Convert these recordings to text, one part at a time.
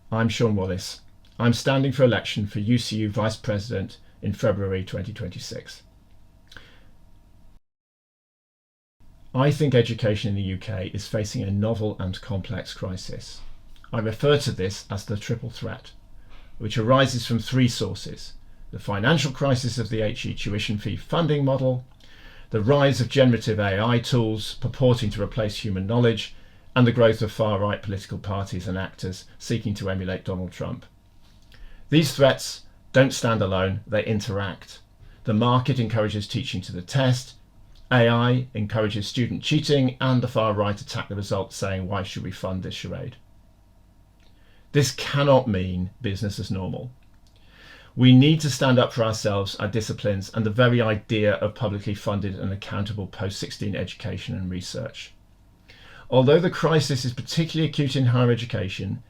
I'm Sean Wallis. I'm standing for election for UCU Vice President in February 2026. I think education in the UK is facing a novel and complex crisis. I refer to this as the triple threat, which arises from three sources: the financial crisis of the HE tuition fee funding model, the rise of generative AI tools purporting to replace human knowledge, and the growth of far-right political parties and actors seeking to emulate Donald Trump. These threats don't stand alone, they interact. The market encourages teaching to the test, AI encourages student cheating, and the far-right attack the results, saying, why should we fund this charade? This cannot mean business as normal. We need to stand up for ourselves, our disciplines, and the very idea of publicly funded and accountable post-16 education and research. Although the crisis is particularly acute in higher education,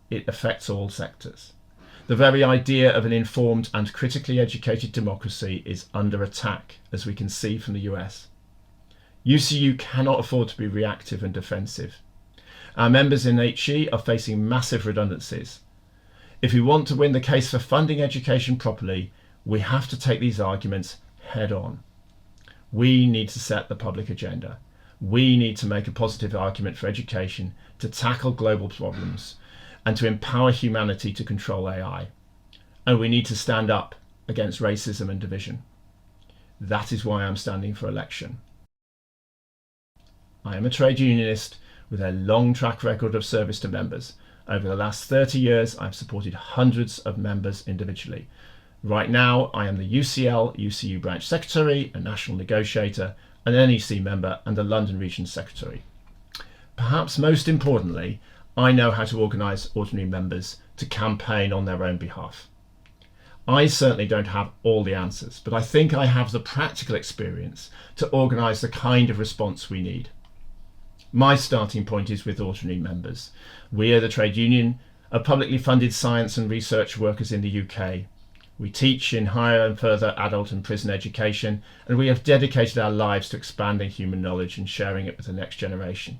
it affects all sectors. The very idea of an informed and critically educated democracy is under attack, as we can see from the US. UCU cannot afford to be reactive and defensive. Our members in HE are facing massive redundancies. If we want to win the case for funding education properly, we have to take these arguments head on. We need to set the public agenda. We need to make a positive argument for education, to tackle global problems, and to empower humanity to control AI. And we need to stand up against racism and division. That is why I'm standing for election. I am a trade unionist with a long track record of service to members. Over the last 30 years, I've supported hundreds of members individually. Right now, I am the UCU branch secretary, a national negotiator, an NEC member, and a London region secretary. Perhaps most importantly, I know how to organise ordinary members to campaign on their own behalf. I certainly don't have all the answers, but I think I have the practical experience to organise the kind of response we need. My starting point is with ordinary members. We are the trade union of publicly funded science and research workers in the UK. We teach in higher and further adult and prison education, and we have dedicated our lives to expanding human knowledge and sharing it with the next generation.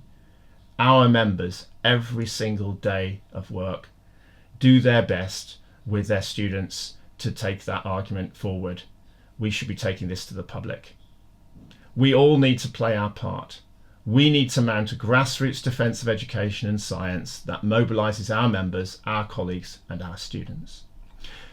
Our members, every single day of work, do their best with their students to take that argument forward. We should be taking this to the public. We all need to play our part. We need to mount a grassroots defence of education and science that mobilises our members, our colleagues, and our students.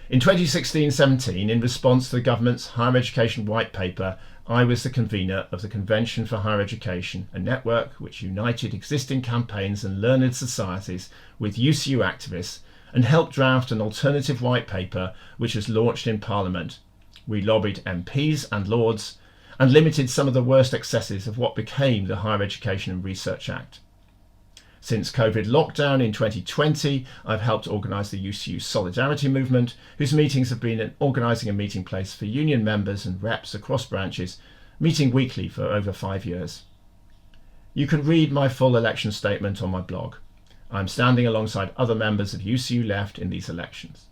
In 2016-17, in response to the government's Higher Education White Paper, I was the convener of the Convention for Higher Education, a network which united existing campaigns and learned societies with UCU activists and helped draft an alternative white paper which was launched in Parliament. We lobbied MPs and Lords and limited some of the worst excesses of what became the Higher Education and Research Act. Since COVID lockdown in 2020, I've helped organise the UCU Solidarity Movement, whose meetings have been organising a meeting place for union members and reps across branches, meeting weekly for over 5 years. You can read my full election statement on my blog. I'm standing alongside other members of UCU Left in these elections.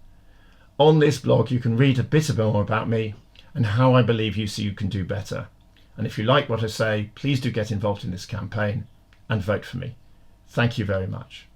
On this blog you can read a bit more about me and how I believe UCU can do better. And if you like what I say, please do get involved in this campaign and vote for me. Thank you very much.